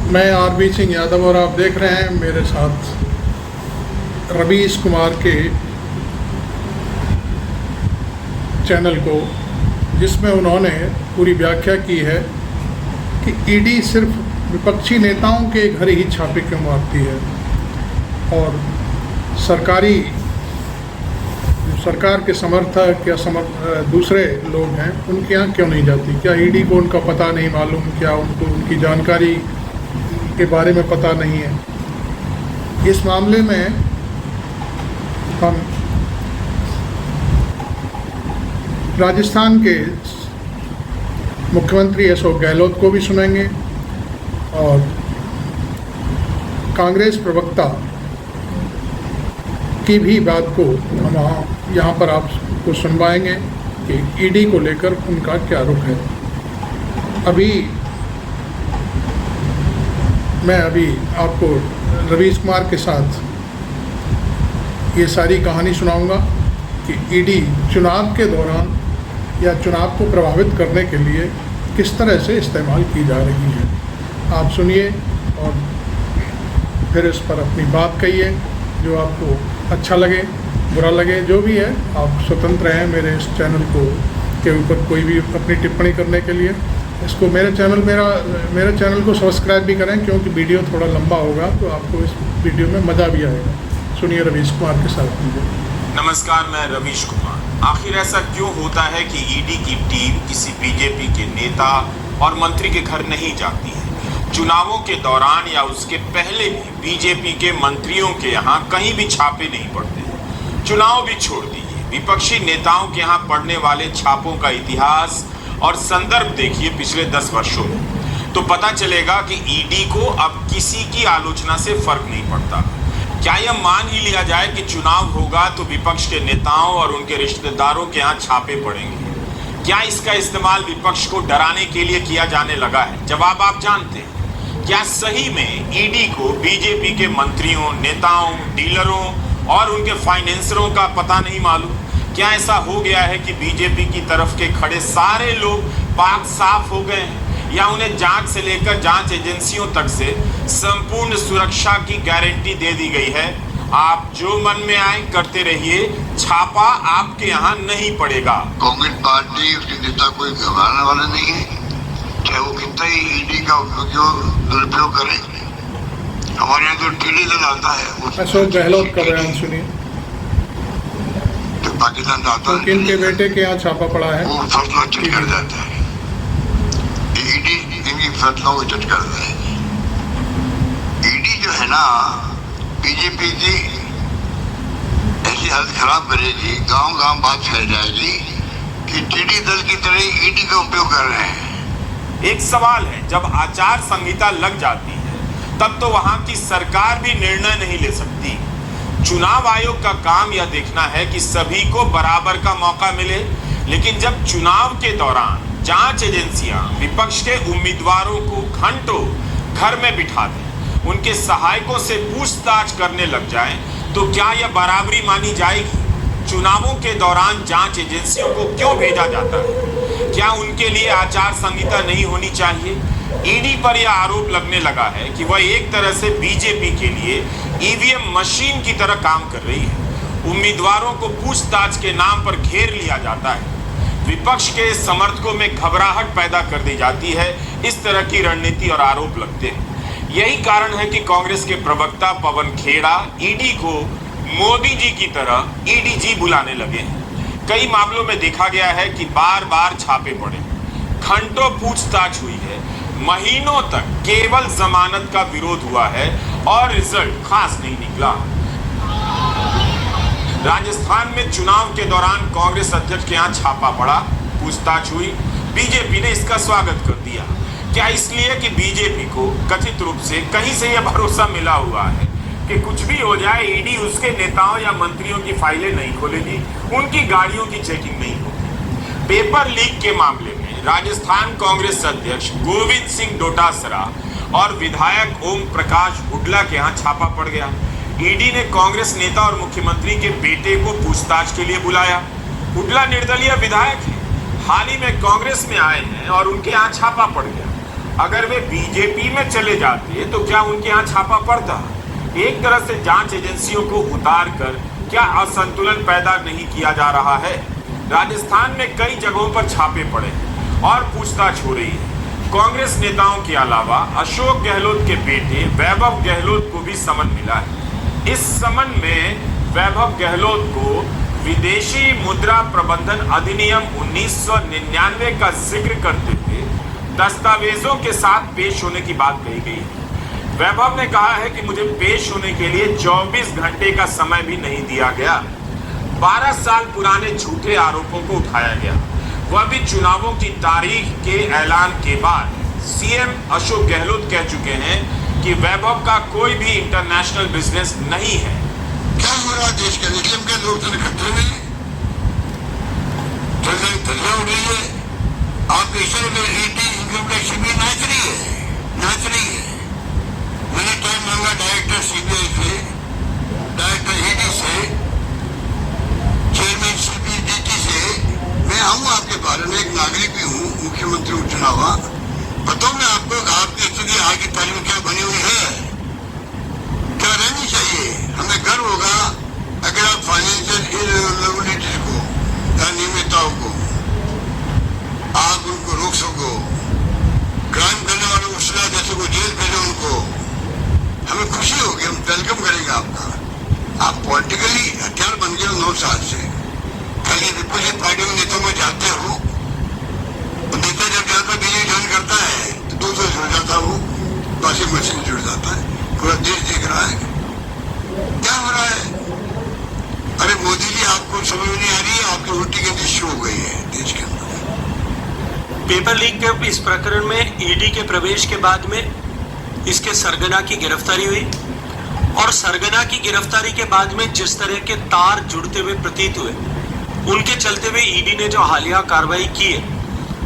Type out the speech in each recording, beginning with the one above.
मैं आरबी सिंह यादव और आप देख रहे हैं मेरे साथ रवीश कुमार के चैनल को, जिसमें उन्होंने पूरी व्याख्या की है कि ईडी सिर्फ विपक्षी नेताओं के घर ही छापे क्यों मारती है और सरकार के समर्थक या दूसरे लोग हैं उनके यहाँ क्यों नहीं जाती। क्या ईडी को उनका पता नहीं मालूम? क्या उनको उनकी जानकारी के बारे में पता नहीं है? इस मामले में हम राजस्थान के मुख्यमंत्री अशोक गहलोत को भी सुनेंगे और कांग्रेस प्रवक्ता की भी बात को हम यहाँ पर आपको सुनवाएंगे कि ईडी को लेकर उनका क्या रुख है। मैं आपको रवीश कुमार के साथ ये सारी कहानी सुनाऊंगा कि ईडी चुनाव के दौरान या चुनाव को प्रभावित करने के लिए किस तरह से इस्तेमाल की जा रही है। आप सुनिए और फिर इस पर अपनी बात कहिए। जो आपको अच्छा लगे, बुरा लगे, जो भी है, आप स्वतंत्र हैं मेरे इस चैनल के ऊपर कोई भी अपनी टिप्पणी करने के लिए। इसको मेरे चैनल को सब्सक्राइब भी करें, क्योंकि वीडियो थोड़ा लंबा होगा तो आपको इस वीडियो में मज़ा भी आएगा। सुनिए रवीश कुमार के साथ। नमस्कार, मैं रवीश कुमार। आखिर ऐसा क्यों होता है कि ईडी की टीम किसी बीजेपी के नेता और मंत्री के घर नहीं जाती है? चुनावों के दौरान या उसके पहले भी बीजेपी के मंत्रियों के यहाँ कहीं भी छापे नहीं पड़ते। चुनाव भी छोड़ दीजिए, विपक्षी नेताओं के यहाँ पड़ने वाले छापों का इतिहास और संदर्भ देखिए पिछले 10 वर्षों में, तो पता चलेगा कि ईडी को अब किसी की आलोचना से फर्क नहीं पड़ता। क्या यह मान ही लिया जाए कि चुनाव होगा तो विपक्ष के नेताओं और उनके रिश्तेदारों के यहाँ छापे पड़ेंगे? क्या इसका इस्तेमाल विपक्ष को डराने के लिए किया जाने लगा है? जवाब आप जानते हैं। क्या सही में ईडी को बीजेपी के मंत्रियों, नेताओं, डीलरों और उनके फाइनेंसरों का पता नहीं मालूम? क्या ऐसा हो गया है कि बीजेपी की तरफ के खड़े सारे लोग पाक साफ हो गए हैं, या उन्हें जांच से लेकर जांच एजेंसियों तक से संपूर्ण सुरक्षा की गारंटी दे दी गई है? आप जो मन में आए करते रहिए, छापा आपके यहाँ नहीं पड़ेगा। कांग्रेस पार्टी, उसके नेता कोई घबराने वाला नहीं है, चाहे वो कितना ही ईडी का दुरुपयोग करे। हमारे यहाँ तो टीली लगाता है। अशोक गहलोत का बयान सुनिए। तो पाकिस्तान जाता है, इनके बेटे के यहाँ छापा पड़ा है, वो फैसला चेक कर जाता है। ईडी इनकी फैसलों को जज करता है। ईडी जो है ना, बीजेपी की ऐसी हालत खराब करेगी, गांव-गांव बात फैल जाएगी कि टिड्डी दल की तरह ईडी का उपयोग कर रहे हैं। एक सवाल है, जब आचार संहिता लग जाती है तब तो वहां की सरकार भी निर्णय नहीं ले सकती। चुनाव आयोग का काम यह देखना है कि सभी को बराबर का मौका मिले, लेकिन जब चुनाव के दौरान जांच एजेंसियां विपक्ष के उम्मीदवारों को घंटों घर में बिठा दें, उनके सहायकों से पूछताछ करने लग जाएं, तो क्या यह बराबरी मानी जाएगी? चुनावों के दौरान जांच एजेंसियों को क्यों भेजा जाता है? क्या उनके लिए आचार संहिता नहीं होनी चाहिए? ईडी पर यह आरोप लगने लगा है कि वह एक तरह से बीजेपी के लिए ईवीएम मशीन की तरह काम कर रही है। उम्मीदवारों को पूछताछ के नाम पर घेर लिया जाता है, विपक्ष के समर्थकों में घबराहट पैदा कर दी जाती है। इस तरह की रणनीति और आरोप लगते हैं। यही कारण है कि कांग्रेस के प्रवक्ता पवन खेड़ा ईडी को मोदी जी की तरह ईडीजी बुलाने लगे हैं। कई मामलों में देखा गया है कि बार बार छापे पड़े, घंटों पूछताछ हुई है, महीनों तक केवल जमानत का विरोध हुआ है और रिजल्ट खास नहीं निकला। राजस्थान में चुनाव के दौरान कांग्रेस अध्यक्ष के यहाँ छापा पड़ा, पूछताछ हुई, बीजेपी ने इसका स्वागत कर दिया। क्या इसलिए कि बीजेपी को कथित रूप से कहीं से यह भरोसा मिला हुआ है कि कुछ भी हो जाए ईडी उसके नेताओं या मंत्रियों की फाइलें नहीं खोलेगी, उनकी गाड़ियों की चेकिंग नहीं होगी। पेपर लीक के मामले में राजस्थान कांग्रेस अध्यक्ष गोविंद सिंह डोटासरा और विधायक ओम प्रकाश हुड्डा के यहाँ छापा पड़ गया। ईडी ने कांग्रेस नेता और मुख्यमंत्री के बेटे को पूछताछ के लिए बुलाया। हुड्डा निर्दलीय विधायक है, हाल ही में कांग्रेस में आए हैं और उनके यहाँ छापा पड़ गया। अगर वे बीजेपी में चले जाते तो क्या उनके यहाँ छापा पड़ता? एक तरह से जांच एजेंसियों को उतार कर क्या असंतुलन पैदा नहीं किया जा रहा है? राजस्थान में कई जगहों पर छापे पड़े और पूछताछ हो रही है। कांग्रेस नेताओं के अलावा अशोक गहलोत के बेटे वैभव गहलोत को भी समन मिला है। इस समन में वैभव गहलोत को विदेशी मुद्रा प्रबंधन अधिनियम 1999 का जिक्र करते हुए दस्तावेजों के साथ पेश होने की बात कही गई है। वैभव ने कहा है कि मुझे पेश होने के लिए 24 घंटे का समय भी नहीं दिया गया। 12 साल पुराने झूठे आरोपों को उठाया गया, वह भी चुनावों की तारीख के ऐलान के बाद। सीएम अशोक गहलोत कह चुके हैं कि वैभव का कोई भी इंटरनेशनल बिजनेस नहीं है। क्या हो रहा है देश के नियम के लोग तो खतरे में धज्जियां उड़ रही है। आपके इशारे में इनकम टैक्स भी नाच रही है। मैंने टाइम मांगा डायरेक्टर सीबीआई से, डायरेक्टर ईडी से, चेयरमैन सीबीडीटी से। मैं आऊँ आपके बारे में, एक नागरिक भी हूँ, मुख्यमंत्री चुनावा। बताओ मैं आपको आपकी स्थिति आज की तारीख में क्या बनी हुई है, क्या रहनी चाहिए। हमें गर्व होगा अगर आप फाइनेंशियल इरेगुलरिटीज को या नियमितताओं को आप उनको रोक सको, क्राइम करने वालों को सजा दे सको, जेल भेजो उनको। हमें खुशी होगी, हम वेलकम करेंगे आपका। आप पॉलिटिकली हथियार बन गए 9 साल से। कल ये विपक्षी पार्टियों के नेताओं में जाते हो, नेता जब जाता बीजेपी ज्वाइन करता है तो 200 जुड़ जाता, वो वॉशिंग मशीन जुड़ जाता है। पूरा देश देख रहा है क्या हो रहा है। अरे मोदी जी, आपको समझ नहीं आ रही है, आपकी उल्टी के दिश हो गई है देश के अंदर। पेपर लीक के इस प्रकरण में ईडी के प्रवेश के बाद में इसके सरगना की गिरफ्तारी हुई, और सरगना की गिरफ्तारी के बाद में जिस तरह के तार जुड़ते हुए प्रतीत हुए, उनके चलते हुए ईडी ने जो हालिया कार्रवाई की है,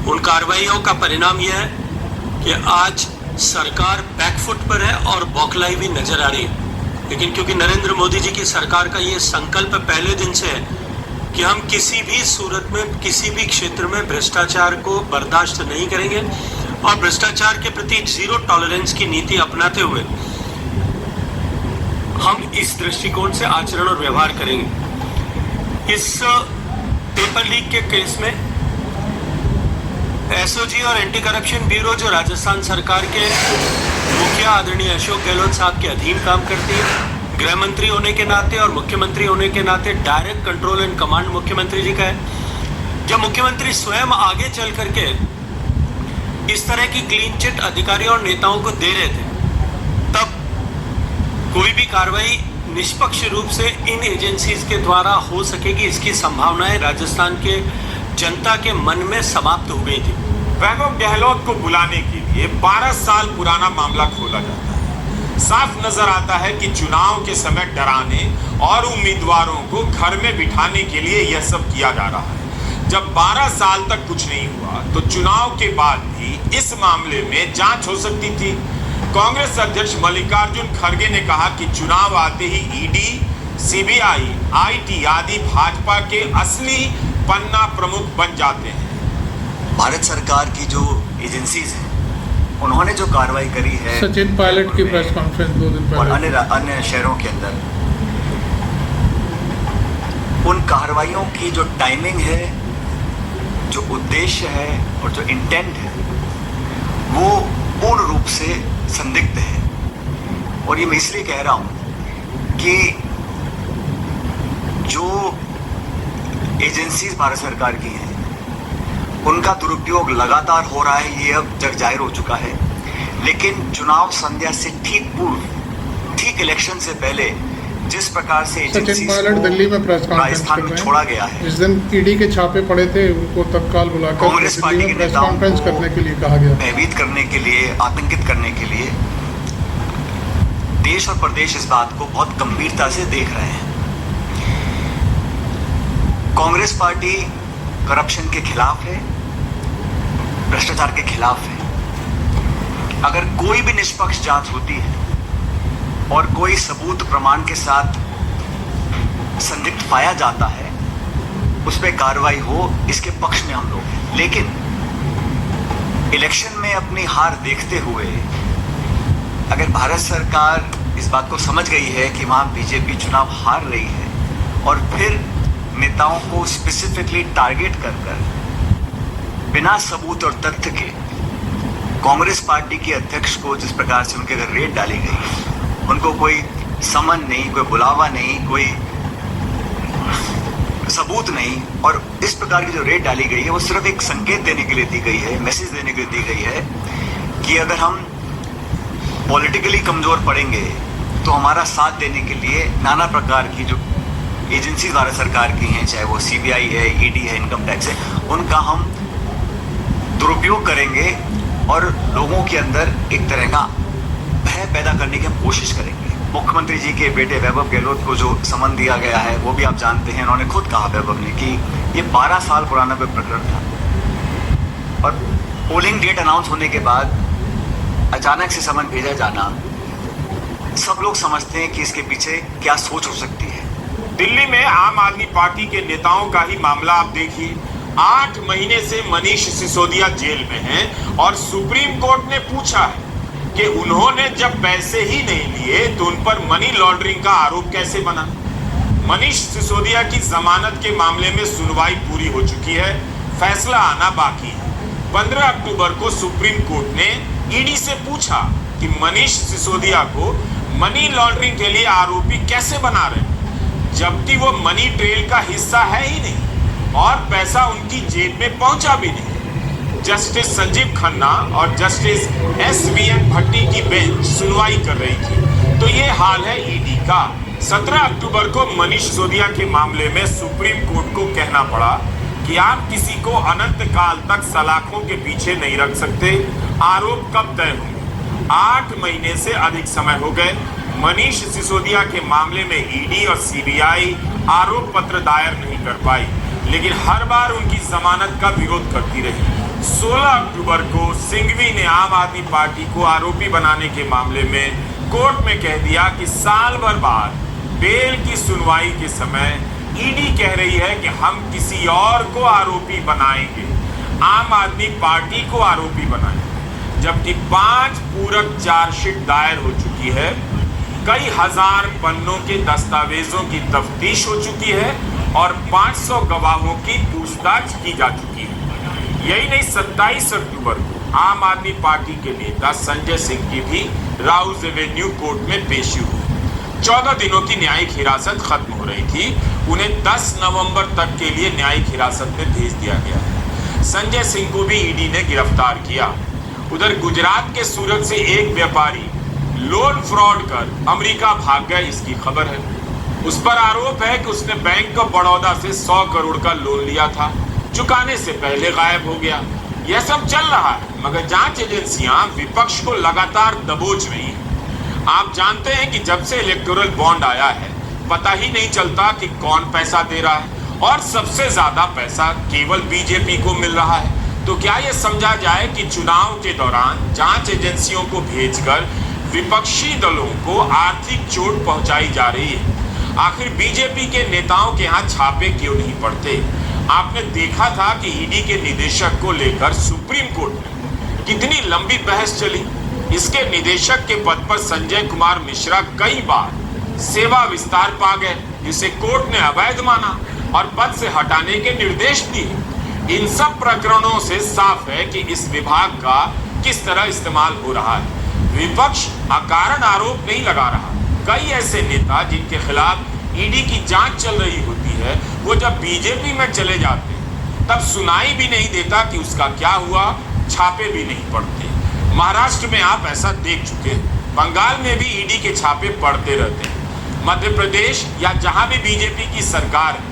उन कार्रवाइयों का परिणाम यह है कि आज सरकार बैकफुट पर है और बौखलाई भी नजर आ रही है। लेकिन क्योंकि नरेंद्र मोदी जी की सरकार का ये संकल्प पहले दिन से है कि हम किसी भी सूरत में, किसी भी क्षेत्र में भ्रष्टाचार को बर्दाश्त नहीं करेंगे और भ्रष्टाचार के प्रति जीरो टॉलरेंस की नीति अपनाते हुए हम इस दृष्टिकोण से आचरण और व्यवहार करेंगे। इस पेपर लीक के केस में एसओजी और एंटी करप्शन ब्यूरो, जो राजस्थान सरकार के मुखिया आदरणीय अशोक गहलोत साहब के अधीन काम करती है, गृह मंत्री होने के नाते और मुख्यमंत्री होने के नाते डायरेक्ट कंट्रोल एंड कमांड मुख्यमंत्री जी का है। जब मुख्यमंत्री स्वयं आगे चल करके इस तरह की क्लीन चिट अधिकारियों और नेताओं को दे रहे थे, तब कोई भी कार्रवाई निष्पक्ष रूप से इन एजेंसीज के द्वारा हो सकेगी, इसकी संभावनाएं राजस्थान के जनता के मन में समाप्त हो गई थी। वैभव गहलोत को बुलाने के लिए 12 साल पुराना मामला खोला जाता है। साफ नजर आता है कि चुनाव के समय डराने और उम्मीदवारों को घर में बिठाने के लिए यह सब किया जा रहा है। जब 12 साल तक कुछ नहीं हुआ तो चुनाव के बाद भी इस मामले में जांच हो सकती थी। कांग्रेस अध्यक्ष मल्लिकार्जुन खड़गे ने कहा कि चुनाव आते ही ईडी, सीबीआई, आईटी आदि भाजपा के असली पन्ना प्रमुख बन जाते हैं। भारत सरकार की जो एजेंसीज हैं, उन्होंने जो कार्रवाई करी है, सचिन पायलट की प्रेस कॉन्फ्रेंस 2 दिन और पहले, अन्य शहरों के अंदर, उन कार्रवाइयों की जो टाइमिंग है, जो उद्देश्य है और जो इंटेंट है, वो पूर्ण रूप से संदिग्ध है। और ये मैं इसलिए कह रहा हूं कि जो एजेंसीज भारत सरकार की हैं, उनका दुरुपयोग लगातार हो रहा है, ये अब जग जाहिर हो चुका है। लेकिन चुनाव संध्या से ठीक पूर्व, ठीक इलेक्शन से पहले जिस प्रकार से सचिन पायलट दिल्ली में प्रेस कॉन्फ्रेंस राजस्थान में छोड़ा गया है, जिस दिन ईडी के छापे पड़े थे, उनको तत्काल बुलाकर कांग्रेस पार्टी के प्रेस नेताओं कॉन्फ्रेंस को करने के लिए कहा गया, भयभीत करने के लिए, आतंकित करने के लिए, देश और प्रदेश इस बात को बहुत गंभीरता से देख रहे हैं। कांग्रेस पार्टी करप्शन के खिलाफ है, भ्रष्टाचार के खिलाफ है। अगर कोई भी निष्पक्ष जांच होती है और कोई सबूत प्रमाण के साथ संदिग्ध पाया जाता है, उस पर कार्रवाई हो, इसके पक्ष में हम लोग हैं। लेकिन इलेक्शन में अपनी हार देखते हुए अगर भारत सरकार इस बात को समझ गई है कि वहाँ बीजेपी चुनाव हार रही है और फिर नेताओं को स्पेसिफिकली टारगेट कर बिना सबूत और तथ्य के कांग्रेस पार्टी के अध्यक्ष को जिस प्रकार से उनके घर रेड डाली गई, उनको कोई समन नहीं, कोई बुलावा नहीं, कोई सबूत नहीं, और इस प्रकार की जो रेड डाली गई है वो सिर्फ एक संकेत देने के लिए दी गई है, मैसेज देने के लिए दी गई है कि अगर हम पॉलिटिकली कमजोर पड़ेंगे तो हमारा साथ देने के लिए नाना प्रकार की जो एजेंसी द्वारा सरकार की हैं, चाहे वो सीबीआई है, ईडी है, इनकम टैक्स है, उनका हम दुरुपयोग करेंगे और लोगों के अंदर एक तरह का भय पैदा करने की हम कोशिश करेंगे। मुख्यमंत्री जी के बेटे वैभव गहलोत को जो समन दिया गया है वो भी आप जानते हैं, उन्होंने खुद कहा वैभव ने कि ये 12 साल पुराना कोई प्रकरण था और पोलिंग डेट अनाउंस होने के बाद अचानक से समन भेजा जाना, सब लोग समझते हैं कि इसके पीछे क्या सोच हो सकती है। दिल्ली में आम आदमी पार्टी के नेताओं का ही मामला आप देखिए। 8 महीने से मनीष सिसोदिया जेल में हैं और सुप्रीम कोर्ट ने पूछा है कि उन्होंने जब पैसे ही नहीं लिए तो उन पर मनी लॉन्ड्रिंग का आरोप कैसे बना। मनीष सिसोदिया की जमानत के मामले में सुनवाई पूरी हो चुकी है, फैसला आना बाकी है। 15 अक्टूबर को सुप्रीम कोर्ट ने ईडी से पूछा कि मनीष सिसोदिया को मनी लॉन्ड्रिंग के लिए आरोपी कैसे बना रहे, जबकि वो मनी ट्रेल का हिस्सा है ही नहीं और पैसा उनकी जेब में पहुंचा भी नहीं। जस्टिस संजीव खन्ना और जस्टिस SVN भट्टी की बेंच सुनवाई कर रही थी। तो ये हाल है ईडी का। 17 अक्टूबर को मनीष सिसोदिया के मामले में सुप्रीम कोर्ट को कहना पड़ा कि आप किसी को अनंत काल तक सलाखों के पीछे नहीं रख सकते, आरोप कब तय होंगे। 8 महीने से अधिक समय हो गए। मनीष सिसोदिया के मामले में ईडी और सीबीआई आरोप पत्र दायर नहीं कर पाई, लेकिन हर बार उनकी जमानत का विरोध करती रही। 16 अक्टूबर को सिंघवी ने आम आदमी पार्टी को आरोपी बनाने के मामले में कोर्ट में कह दिया कि साल भर बाद बेल की सुनवाई के समय ईडी कह रही है कि हम किसी और को आरोपी बनाएंगे, आम आदमी पार्टी को आरोपी बनाएंगे। जबकि 5 पूरक चार्जशीट दायर हो चुकी है, कई हजार पन्नों के दस्तावेजों की तफ्तीश हो चुकी है और 500 गवाहों की पूछताछ की जा चुकी है। यही नहीं, 27 अक्टूबर को आम आदमी पार्टी के नेता संजय सिंह की भी राउज एवेन्यू कोर्ट में पेशी हुई। 14 दिनों की न्यायिक हिरासत खत्म हो रही थी, उन्हें 10 नवंबर तक के लिए न्यायिक हिरासत में भेज दिया गया है। संजय सिंह को भी ईडी ने गिरफ्तार किया। उधर गुजरात के सूरत से एक व्यापारी लोन फ्रॉड कर अमेरिका भाग गए, इसकी खबर है। उस पर आरोप है कि उसने बैंक ऑफ बड़ौदा से 100 करोड़ का लोन लिया था, चुकाने से पहले गायब हो गया। यह सब चल रहा है, मगर जांच एजेंसियां विपक्ष को लगातार दबोच रही हैं। आप जानते हैं कि जब से इलेक्टोरल बॉन्ड आया है, पता ही नहीं चलता कि कौन पैसा दे रहा है और सबसे ज्यादा पैसा केवल बीजेपी को मिल रहा है। तो क्या यह समझा जाए कि चुनाव के दौरान जांच एजेंसियों को भेजकर विपक्षी दलों को आर्थिक चोट पहुंचाई जा रही है? आखिर बीजेपी के नेताओं के यहाँ छापे क्यों नहीं पड़ते? आपने देखा था कि ईडी के निदेशक को लेकर सुप्रीम कोर्ट में कितनी लंबी बहस चली। इसके निदेशक के पद पर संजय कुमार मिश्रा कई बार सेवा विस्तार पा गए, जिसे कोर्ट ने अवैध माना और पद से हटाने के निर्देश दिए। इन सब प्रकरणों से साफ है कि इस विभाग का किस तरह इस्तेमाल हो रहा है। विपक्ष अकारण आरोप नहीं लगा रहा। कई ऐसे नेता जिनके खिलाफ ईडी की जांच चल रही होती है, वो जब बीजेपी में चले जाते हैं तब सुनाई भी नहीं देता कि उसका क्या हुआ, छापे भी नहीं पड़ते। महाराष्ट्र में आप ऐसा देख चुके हैं, बंगाल में भी ईडी के छापे पड़ते रहते हैं। मध्य प्रदेश या जहां भी बीजेपी की सरकार है,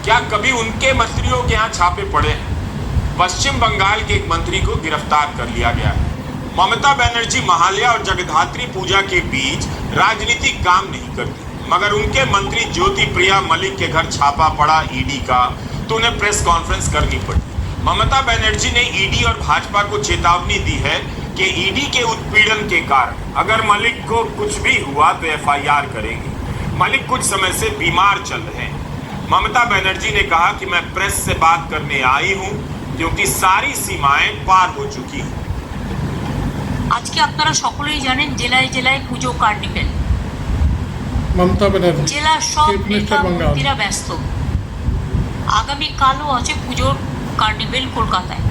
क्या कभी उनके मंत्रियों के यहाँ छापे पड़े हैं? पश्चिम बंगाल के एक मंत्री को गिरफ्तार कर लिया गया है। ममता बनर्जी महालया और जगद्धात्री पूजा के बीच राजनीतिक काम नहीं करती, मगर उनके मंत्री ज्योति प्रिया मलिक के घर छापा पड़ा ईडी का, तो उन्हें प्रेस कॉन्फ्रेंस करनी पड़ी। ममता बनर्जी ने ईडी और भाजपा को चेतावनी दी है कि ईडी के उत्पीड़न के कारण अगर मलिक को कुछ भी हुआ तो FIR करेंगे। मलिक कुछ समय से बीमार चल रहे हैं। ममता बनर्जी ने कहा कि मैं प्रेस से बात करने आई हूं क्योंकि सारी सीमाएं पार हो चुकी हैं। আজকে আপনারা সকলেই জানেন জেলায় জেলায় পুজো কার্নিভেল, ममता बनर्जी জেলার সব चीफ নেতা मिनिस्टर बंगाल মন্ত্রীরা ব্যস্ত। আগামীকালও আছে পুজোর কার্নিভেল কলকাতায়।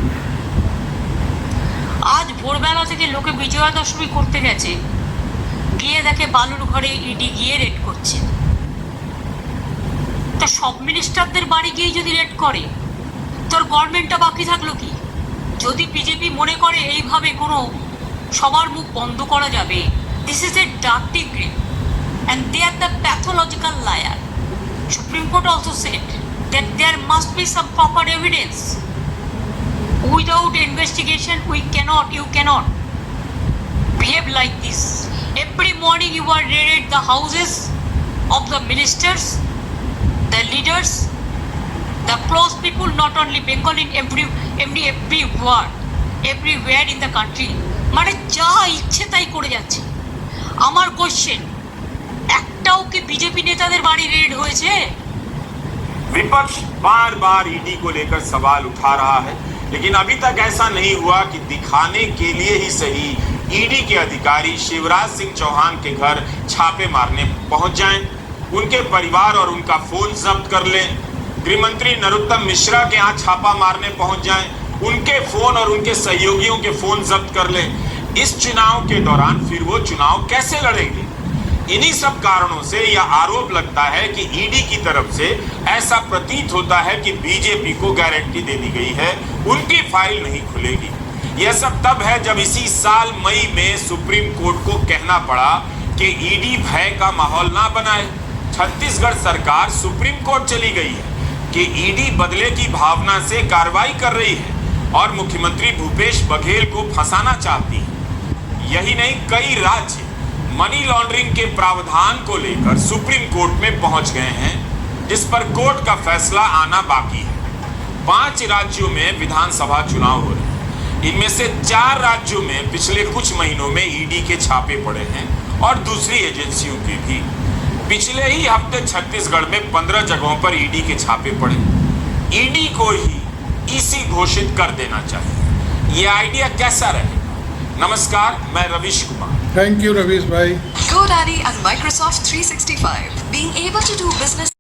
আজ ভোরবেলা থেকে লোকে বিজয়া দশমী করতে গেছে, গিয়ে দেখে বালুর ঘরে ইডি গিয়ে রেড করছে। তা সব মিনিস্টারদের বাড়ি গিয়ে যদি রেড করে, তোর গভর্নমেন্টটা বাকি থাকলো কি? যদি বিজেপি মনে করে এইভাবে কোনো সবার মুখ বন্ধ করা যাবে, this is a dirty grip and they are the pathological liar. Supreme Court also said that there must be some proper evidence. Without investigation, you cannot behave like this. Every morning you are raided the houses of the ministers, the leaders, the close people, not only Bengal, in everywhere in the country. মানে যা ইচ্ছে তাই করে যাচ্ছে। আমার question, একটাও কি BJP নেতাদের বাড়ি রেড হয়েছে? विपक्ष बार बार ईडी को लेकर सवाल उठा रहा है, लेकिन अभी तक ऐसा नहीं हुआ कि दिखाने के लिए ही सही ईडी के अधिकारी शिवराज सिंह चौहान के घर छापे मारने पहुंच जाएं, उनके परिवार और उनका फोन जब्त कर लें, गृहमंत्री नरोत्तम मिश्रा के यहाँ छापा मारने पहुंच जाएं, उनके फोन और उनके सहयोगियों के फोन जब्त कर लें। इस चुनाव के दौरान फिर वो चुनाव कैसे लड़ेंगे? इन्हीं सब कारणों से यह आरोप लगता है कि ईडी की तरफ से ऐसा प्रतीत होता है कि बीजेपी को गारंटी दे दी गई है, उनकी फाइल नहीं खुलेगी। यह सब तब है जब इसी साल मई में सुप्रीम कोर्ट को कहना पड़ा कि ईडी भय का माहौल ना बनाए। छत्तीसगढ़ सरकार सुप्रीम कोर्ट चली गई है कि ईडी बदले की भावना से कार्रवाई कर रही है और मुख्यमंत्री भूपेश बघेल को फंसाना चाहती है। यही नहीं, कई राज्य मनी लॉन्ड्रिंग के प्रावधान को लेकर सुप्रीम कोर्ट में पहुंच गए हैं, जिस पर कोर्ट का फैसला आना बाकी है। 5 राज्यों में विधानसभा चुनाव हो रहे हैं, इनमें से 4 राज्यों में पिछले कुछ महीनों में ईडी के छापे पड़े हैं और दूसरी एजेंसियों के भी। पिछले ही हफ्ते छत्तीसगढ़ में 15 जगहों पर ईडी के छापे पड़े। ईडी को ही ईसी घोषित कर देना चाहिए। ये आइडिया कैसा रहेगा? नमस्कार, मैं रविश कुमार। थैंक यू रवीश भाई। GoDaddy and Microsoft 365. Being able to do business